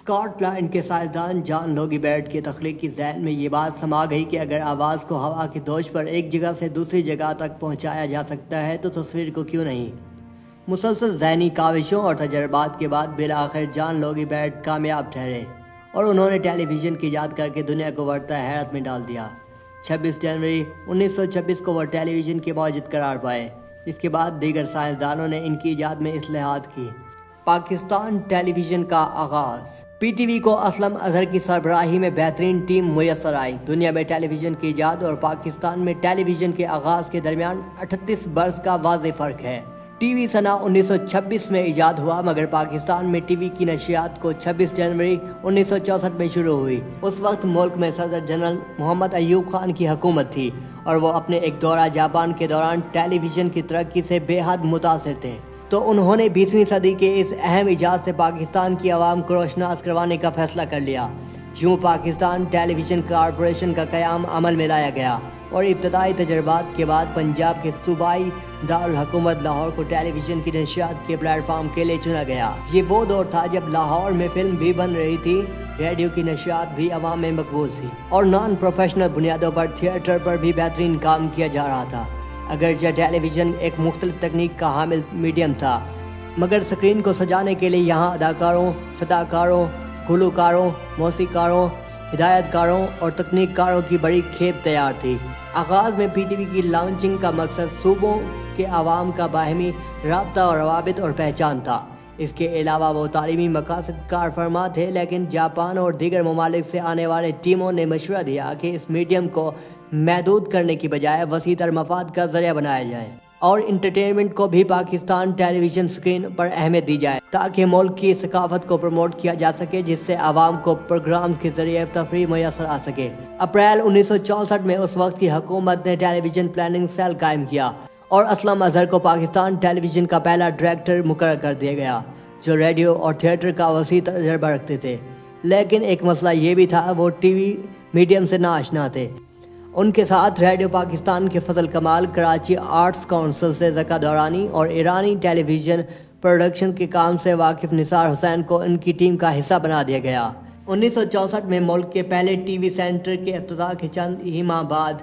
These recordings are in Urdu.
اسکاٹ لینڈ کے سائنسدان جان لوگی بیرڈ کے تخلیقی ذہن میں یہ بات سما گئی کہ اگر آواز کو ہوا کی دوش پر ایک جگہ سے دوسری جگہ تک پہنچایا جا سکتا ہے تو تصویر کو کیوں نہیں۔ مسلسل ذہنی کاوشوں اور تجربات کے بعد بالآخر جان لوگی بیرڈ کامیاب ٹھہرے اور انہوں نے ٹیلی ویژن کی ایجاد کر کے دنیا کو ورطہ حیرت میں ڈال دیا۔ 26 جنوری 1926 کو وہ ٹیلی ویژن کے موجد قرار پائے، جس کے بعد دیگر سائنسدانوں نے ان کی ایجاد میں اصلاحات کی۔ پاکستان ٹیلی ویژن کا آغاز۔ پی ٹی وی کو اسلم اظہر کی سربراہی میں بہترین ٹیم میسر آئی۔ دنیا میں ٹیلی ویژن کی ایجاد اور پاکستان میں ٹیلی ویژن کے آغاز کے درمیان 38 برس کا واضح فرق ہے۔ ٹی وی سنہ 1926 میں ایجاد ہوا، مگر پاکستان میں ٹی وی کی نشریات کو 26 جنوری 1964 میں شروع ہوئی۔ اس وقت ملک میں صدر جنرل محمد ایوب خان کی حکومت تھی اور وہ اپنے ایک دورہ جاپان کے دوران ٹیلی ویژن کی ترقی سے بے حد متاثر تھے، تو انہوں نے 20ویں صدی کے اس اہم ایجاد سے پاکستان کی عوام کو روشناس کروانے کا فیصلہ کر لیا۔ یوں پاکستان ٹیلی ویژن کارپوریشن کا قیام عمل میں لایا گیا اور ابتدائی تجربات کے بعد پنجاب کے صوبائی دارالحکومت لاہور کو ٹیلی ویژن کی نشریات کے پلیٹ فارم کے لیے چنا گیا۔ یہ وہ دور تھا جب لاہور میں فلم بھی بن رہی تھی، ریڈیو کی نشریات بھی عوام میں مقبول تھی اور نان پروفیشنل بنیادوں پر تھیٹر پر بھی بہترین کام کیا جا رہا تھا۔ اگرچہ ٹیلی ویژن ایک مختلف تکنیک کا حامل میڈیم تھا، مگر سکرین کو سجانے کے لیے یہاں اداکاروں، صداکاروں، گلوکاروں، موسیقاروں، ہدایت کاروں اور تکنیک کاروں کی بڑی کھیپ تیار تھی۔ آغاز میں پی ٹی وی کی لانچنگ کا مقصد صوبوں کے عوام کا باہمی رابطہ اور روابط اور پہچان تھا۔ اس کے علاوہ وہ تعلیمی مقاصد کار فرما تھے، لیکن جاپان اور دیگر ممالک سے آنے والے ٹیموں نے مشورہ دیا کہ اس میڈیم کو محدود کرنے کی بجائے وسیع تر مفاد کا ذریعہ بنایا جائے اور انٹرٹینمنٹ کو بھی پاکستان ٹیلی ویژن سکرین پر اہمیت دی جائے تاکہ ملک کی ثقافت کو پروموٹ کیا جا سکے، جس سے عوام کو پروگرامز کے ذریعے تفریح میسر آ سکے۔ اپریل 1964 میں اس وقت کی حکومت نے ٹیلی ویژن پلاننگ سیل قائم کیا اور اسلم اظہر کو پاکستان ٹیلی ویژن کا پہلا ڈائریکٹر مقرر کر دیا گیا، جو ریڈیو اور تھیٹر کا وسیع تجربہ رکھتے تھے۔ لیکن ایک مسئلہ یہ بھی تھا، وہ ٹی وی میڈیم سے ناآشنا تھے۔ ان کے ساتھ ریڈیو پاکستان کے فضل کمال، کراچی آرٹس کونسل سے ذکا دورانی اور ایرانی ٹیلی ویژن پروڈکشن کے کام سے واقف نثار حسین کو ان کی ٹیم کا حصہ بنا دیا گیا۔ 1964 میں ملک کے پہلے ٹی وی سینٹر کے افتتاح کے چند ہی ماہ بعد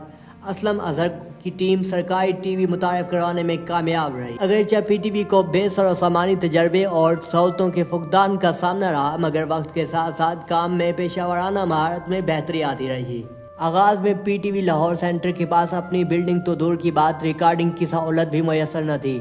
اسلم اظہر کی ٹیم سرکاری ٹی وی متعارف کروانے میں کامیاب رہی۔ اگرچہ پی ٹی وی کو بے سر و سامانی تجربے اور سہولتوں کے فقدان کا سامنا رہا، مگر وقت کے ساتھ ساتھ کام میں پیشہ ورانہ مہارت میں بہتری آتی رہی۔ آغاز میں P T V Lahore centre کے پاس اپنی بلڈنگ تو دور کی بات، ریکارڈنگ کی سہولت بھی میسر نہ تھی۔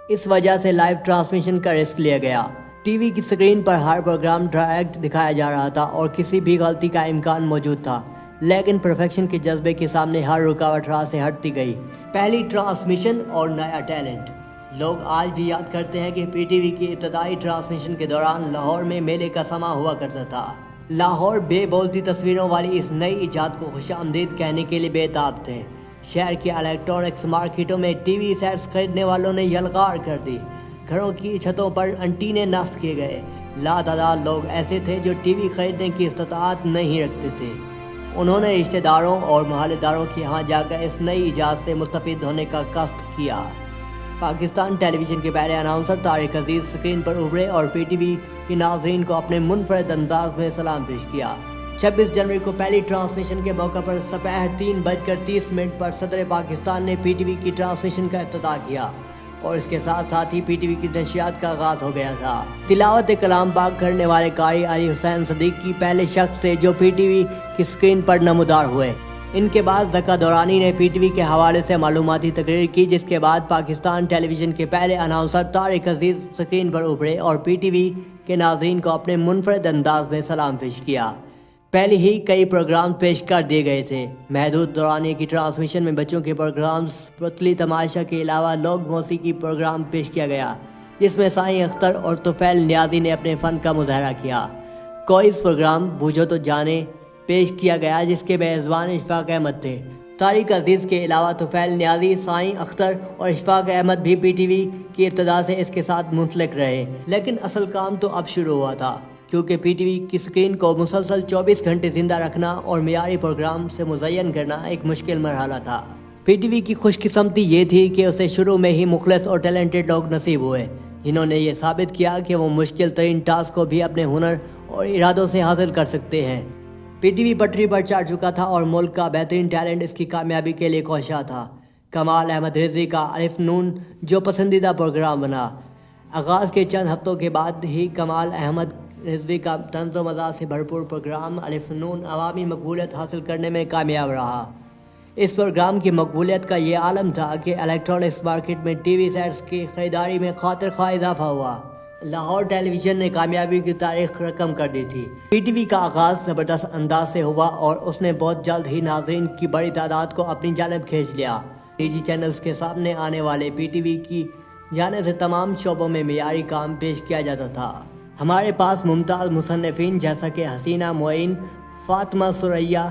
اس وجہ سے لائیو ٹرانسمیشن کا رسک لیا گیا۔ ٹی وی کی سکرین پر ہر پروگرام ڈائریکٹ دکھایا جا رہا تھا اور کسی بھی غلطی کا امکان موجود تھا، لیکن پرفیکشن کے جذبے کے سامنے ہر رکاوٹ راہ سے ہٹتی گئی۔ پہلی ٹرانسمیشن اور نیا ٹیلنٹ۔ لوگ آج بھی یاد کرتے ہیں کہ پی ٹی وی کی ابتدائی ٹرانسمیشن کے دوران لاہور میں میلے کا سماں ہوا کرتا تھا۔ لاہور بے بولتی تصویروں والی اس نئی ایجاد کو خوش آمدید کہنے کے لیے بے تاب تھے۔ شہر کی الیکٹرانکس مارکیٹوں میں ٹی وی سیٹس خریدنے والوں نے یلغار کر دی۔ گھروں کی چھتوں پر انٹینے نصب کیے گئے۔ لاتعداد لوگ ایسے تھے جو ٹی وی خریدنے کی استطاعت نہیں رکھتے تھے۔ انہوں نے رشتہ داروں اور محلے داروں کے ہاں جا کر اس نئی ایجاد سے مستفید ہونے کا قصد کیا۔ پاکستان ٹیلی ویژن کے پہلے اناؤنسر طارق عزیز سکرین پر ابھرے اور پی ٹی وی کے ناظرین کو اپنے منفرد انداز میں سلام پیش کیا۔ 26 جنوری کو پہلی ٹرانسمیشن کے موقع پر سپہر 3:30 پر صدر پاکستان نے پی ٹی وی کی ٹرانسمیشن کا افتتاح کیا اور اس کے ساتھ ساتھ ہی پی ٹی وی کی نشریات کا آغاز ہو گیا تھا۔ تلاوت کلام پاک کرنے والے قاری علی حسین صدیقی پہلے شخص تھے جو پی ٹی وی کی سکرین پر نمودار ہوئے۔ ان کے بعد ذکا دورانی نے پی ٹی وی کے حوالے سے معلوماتی تقریر کی، جس کے بعد پاکستان ٹیلی ویژن کے پہلے اناؤنسر طارق عزیز سکرین پر ابھرے اور پی ٹی وی کے ناظرین کو اپنے منفرد انداز میں سلام پیش کیا۔ پہلے ہی کئی پروگرام پیش کر دیے گئے تھے۔ محدود دورانیے کی ٹرانسمیشن میں بچوں کے پروگرامز، پتلی تماشا کے علاوہ لوک موسیقی پروگرام پیش کیا گیا، جس میں سائیں اختر اور طفیل نیازی نے اپنے فن کا مظاہرہ کیا۔ کوئز پروگرام بوجھو تو جانے پیش کیا گیا، جس کے میزبان اشفاق احمد تھے۔ طارق عزیز کے علاوہ طفیل نیازی، سائیں اختر اور اشفاق احمد بھی پی ٹی وی کی ابتدا سے اس کے ساتھ منسلک رہے، لیکن اصل کام تو اب شروع ہوا تھا، کیونکہ پی ٹی وی کی سکرین کو مسلسل 24 گھنٹے زندہ رکھنا اور معیاری پروگرام سے مزین کرنا ایک مشکل مرحلہ تھا۔ پی ٹی وی کی خوش قسمتی یہ تھی کہ اسے شروع میں ہی مخلص اور ٹیلنٹڈ لوگ نصیب ہوئے، جنہوں نے یہ ثابت کیا کہ وہ مشکل ترین ٹاسک کو بھی اپنے ہنر اور ارادوں سے حاصل کر سکتے ہیں۔ پی ٹی وی پٹری پر چڑھ چکا تھا اور ملک کا بہترین ٹیلنٹ اس کی کامیابی کے لیے کوشاں تھا۔ کمال احمد رضوی کا الف نون جو پسندیدہ پروگرام بنا۔ آغاز کے چند ہفتوں کے بعد ہی کمال احمد رضوی کا طنز و مزاح سے بھرپور پروگرام الف نون عوامی مقبولیت حاصل کرنے میں کامیاب رہا۔ اس پروگرام کی مقبولیت کا یہ عالم تھا کہ الیکٹرانکس مارکیٹ میں ٹی وی سیٹس کی خریداری میں خاطر خواہ اضافہ ہوا۔ لاہور ٹیلی ویژن نے کامیابی کی تاریخ رقم کر دی تھی۔ پی ٹی وی کا آغاز زبردست انداز سے ہوا اور اس نے بہت جلد ہی ناظرین کی بڑی تعداد کو اپنی جانب کھینچ لیا۔ نجی چینلز کے سامنے آنے والے پی ٹی وی کی جانب سے تمام شعبوں میں معیاری کام پیش کیا جاتا تھا۔ ہمارے پاس ممتاز مصنفین جیسا کہ حسینہ معین، فاطمہ ثریا،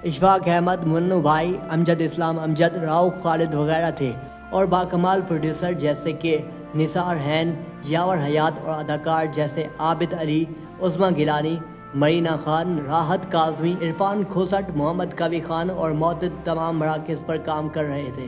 اشفاق احمد، منو بھائی، امجد اسلام امجد، راؤف خالد وغیرہ تھے اور باکمال پروڈیوسر جیسے کہ نثار حین، یاور حیات اور اداکار جیسے عابد علی، عظمیٰ گیلانی، مرینا خان، راحت کاظمی، عرفان کھوسٹ، محمد قوی خان اور متعدد تمام مراکز پر کام کر رہے تھے۔